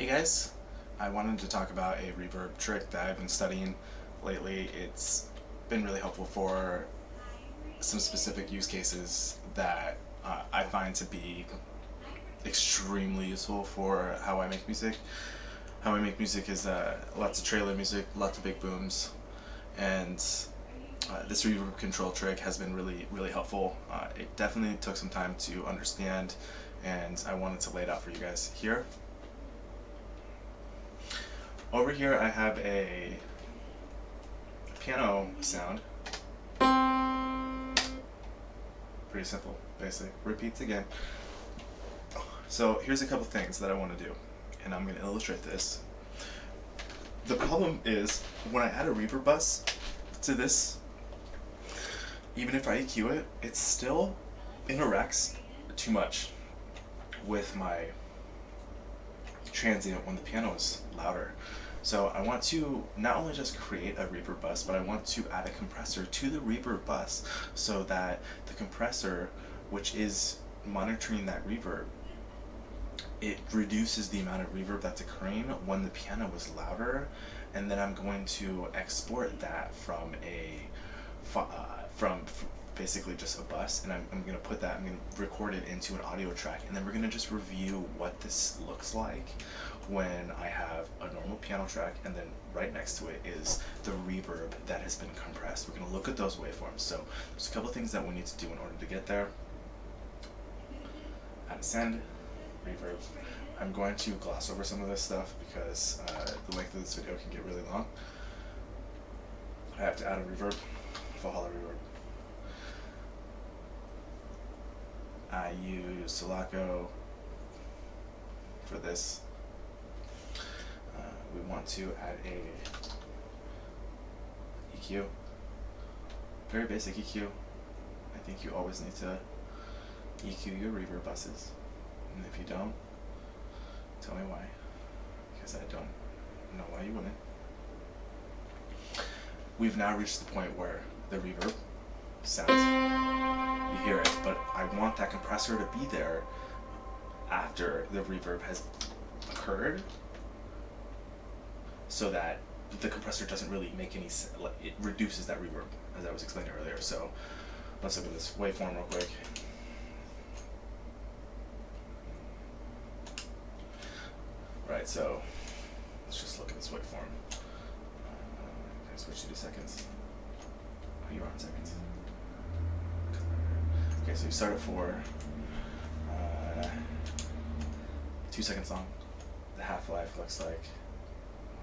Hey guys, I wanted to talk about a reverb trick that I've been studying lately. It's been really helpful for some specific use cases that I find to be extremely useful for how I make music. How I make music is lots of trailer music, lots of big booms, and this reverb control trick has been really helpful. It definitely took some time to understand, and I wanted to lay it out for you guys here. Over here I have a piano sound. Pretty simple, basic. Repeats again. So here's a couple things that I want to do, and I'm going to illustrate this. The problem is when I add a reverb bus to this, even if I EQ it, it still interacts too much with my transient when the piano is louder. So I want to not only just create a reverb bus, but I want to add a compressor to the reverb bus so that the compressor, which is monitoring that reverb, it reduces the amount of reverb that's occurring when the piano is louder, and then I'm going to export that from basically just a bus, and I'm going to I'm going to record it into an audio track, and then we're going to just review what this looks like when I have a normal piano track, and then right next to it is the reverb that has been compressed. We're going to look at those waveforms. So there's a couple things that we need to do in order to get there. Add a send, reverb. I'm going to gloss over some of this stuff because the length of this video can get really long. I have to add a reverb, Valhalla reverb. I use Sulaco for this. We want to add a EQ, very basic EQ. I think you always need to EQ your reverb buses, and if you don't, tell me why, because I don't know why you wouldn't. We've now reached the point where the reverb sounds, you hear it, but I want that compressor to be there after the reverb has occurred, so that the compressor doesn't really make any sense. It reduces that reverb, as I was explaining earlier. So let's look at this waveform real quick. Right, so let's just look at this waveform. Can I switch to seconds? Oh, you're on seconds. Okay, so you start at 4, 2 seconds long. The half-life looks like,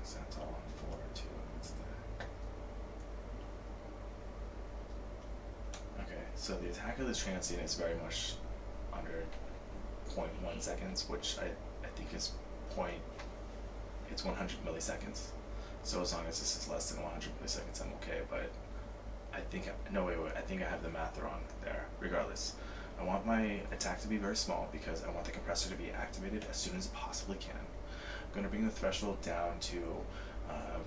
that's all on 4, 2, what's that? Okay, so the attack of the transient is very much under 0.1 seconds, which I think is it's 100 milliseconds. So as long as this is less than 100 milliseconds, I'm okay, but I think, no wait, I think I have the math wrong there. Regardless, I want my attack to be very small because I want the compressor to be activated as soon as it possibly can. I'm going to bring the threshold down to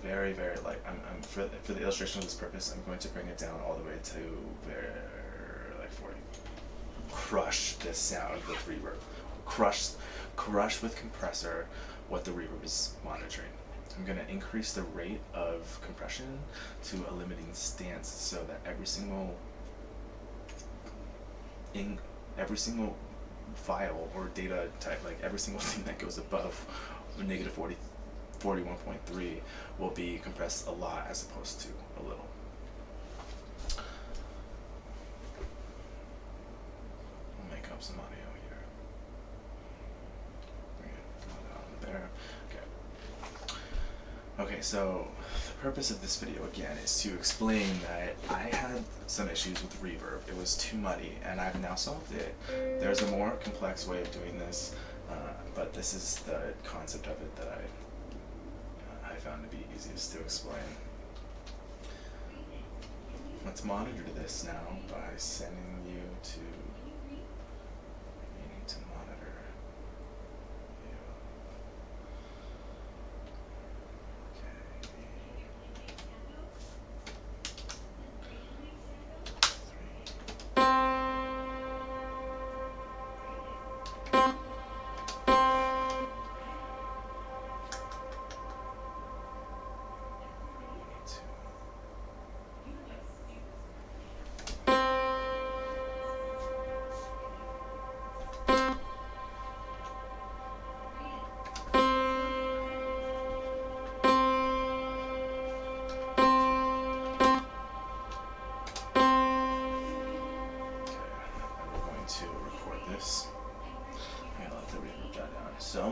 very light. For the illustration of this purpose, I'm going to bring it down all the way to like 40. Crush this sound with reverb. Crush with compressor what the reverb is monitoring. I'm going to increase the rate of compression to a limiting stance so that every single file or data type, like every single thing that goes above negative 41.3 will be compressed a lot as opposed to a little. We'll make up some audio here. Bring it on there. Okay, so the purpose of this video again is to explain that I had some issues with reverb. It was too muddy, and I've now solved it. There's a more complex way of doing this, but this is the concept of it that I found to be easiest to explain. Let's monitor this now by sending you to, you need to monitor you.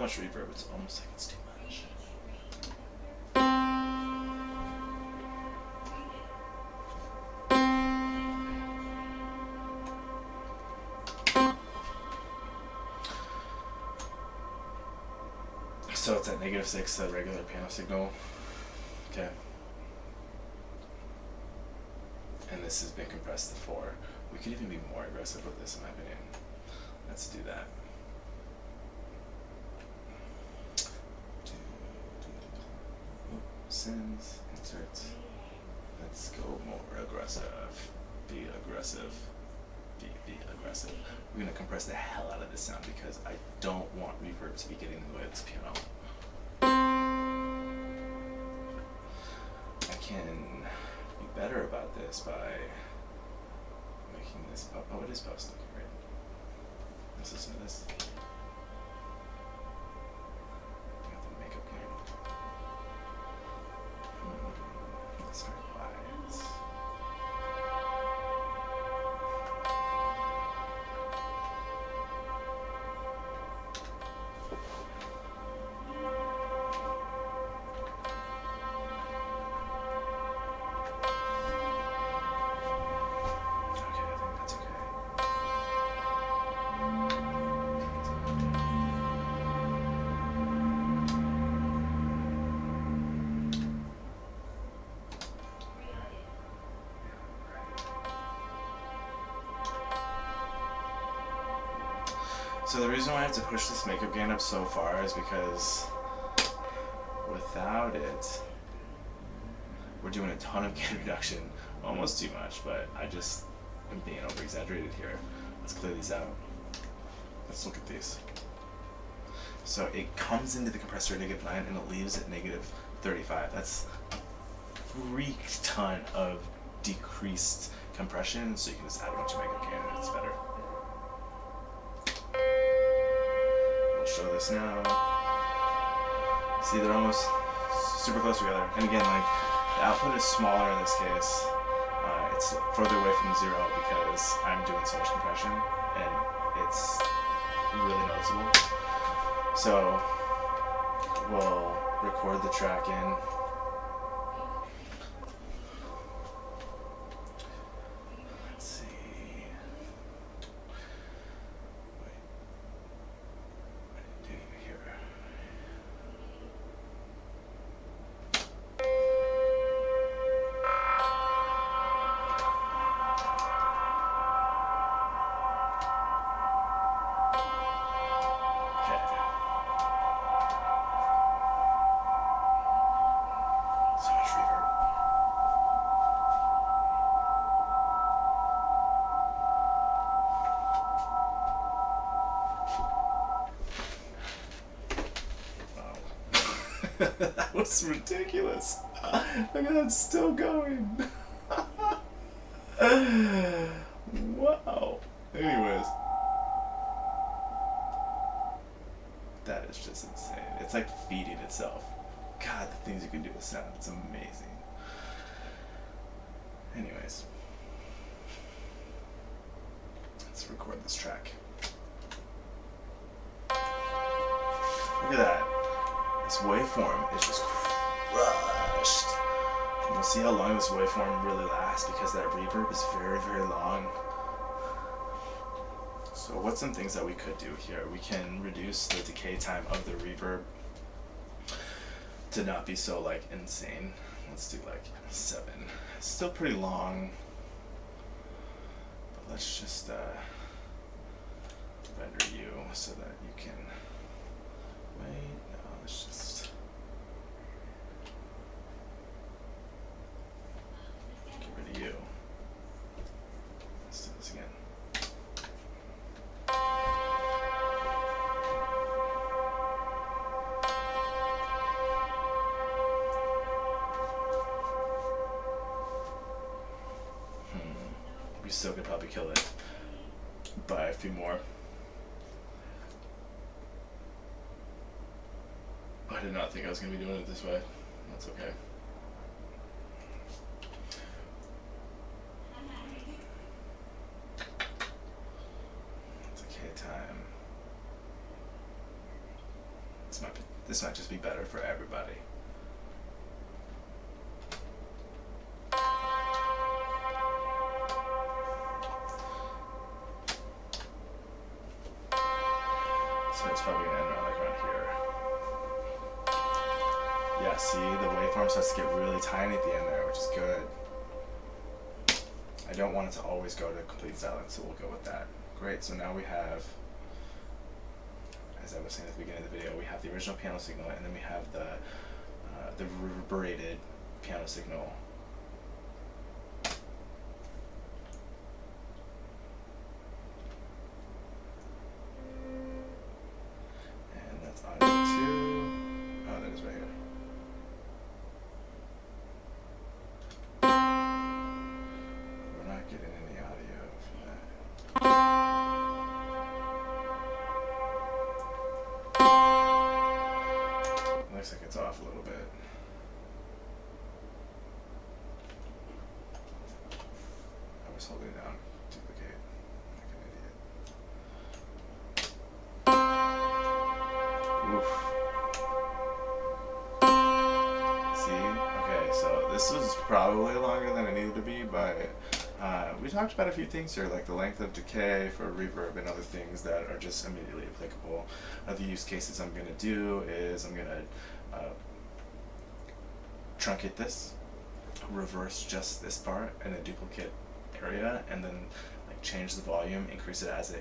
much reverb, it's almost like it's too much. So it's at -6, the regular piano signal. Okay. And this has been compressed to 4. We could even be more aggressive with this, in my opinion. Let's do that. Sends, insert. Let's go more aggressive. Be aggressive. Be aggressive. We're gonna compress the hell out of this sound because I don't want reverb to be getting in the way of this piano. I can be better about this by making this pop. Oh, it is post. Okay, great. Let's listen to this. Got the makeup game. Let's start quiet. So the reason why I have to push this makeup gain up so far is because without it, we're doing a ton of gain reduction, almost too much, but I just am being over exaggerated here. Let's clear these out. Let's look at these. So it comes into the compressor at -9 and it leaves at -35. That's a freak ton of decreased compression, so you can just add a bunch of makeup gain and it's better. Show this now. See, they're almost super close together. And again, like, the output is smaller in this case. It's further away from 0 because I'm doing so much compression, and it's really noticeable. So we'll record the track in. Let's see. That was ridiculous. Look at that, still going. Wow. Anyways. That is just insane. It's like feeding itself. God, the things you can do with sound. It's amazing. Anyways. Let's record this track. Look at that. This waveform is just crushed. And you'll see how long this waveform really lasts because that reverb is very, very long. So what's some things that we could do here? We can reduce the decay time of the reverb to not be so like insane. Let's do like 7. It's still pretty long, but let's just render you so that you can wait. No, let's just get rid of you. Let's do this again. We still could probably kill it by a few more. I did not think I was going to be doing it this way. That's okay. It's okay time. this might just be better for everybody. So it's probably gonna end like around here. Yeah, see, the waveform starts to get really tiny at the end there, which is good. I don't want it to always go to complete silence, so we'll go with that. Great, so now we have, as I was saying at the beginning of the video, we have the original piano signal, and then we have the reverberated piano signal. And that's audio 2. Oh, that is right here. We're not getting any audio from that. Looks like it's off a little bit. I was holding down duplicate like an idiot. Oof. See? Okay, so this was probably longer than it needed to be, but we talked about a few things here, like the length of decay for reverb and other things that are just immediately applicable. Other use cases I'm going to do is I'm going to truncate this, reverse just this part in a duplicate area, and then like change the volume, increase it as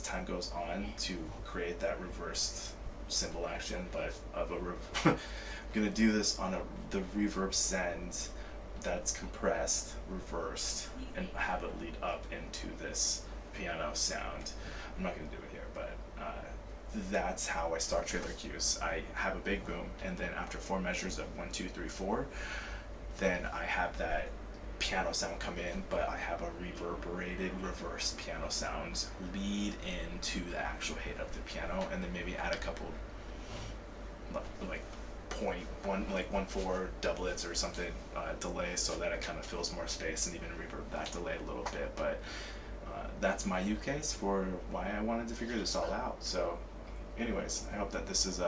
time goes on to create that reversed cymbal action, but of a I'm gonna do this on the reverb send that's compressed, reversed, and have it lead up into this piano sound. I'm not gonna do it here, but that's how I start trailer cues. I have a big boom, and then after 4 measures of 1, 2, 3, 4, then I have that piano sound come in, but I have a reverberated reversed piano sound lead into the actual hit of the piano, and then maybe add a couple like 1/4 doublets or something delay, so that it kind of fills more space, and even reverb that delay a little bit. But that's my use case for why I wanted to figure this all out. So anyways, I hope that this is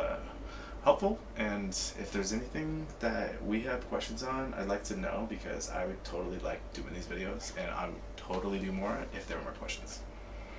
helpful, and if there's anything that we have questions on, I'd like to know, because I would totally like doing these videos, and I would totally do more if there were more questions.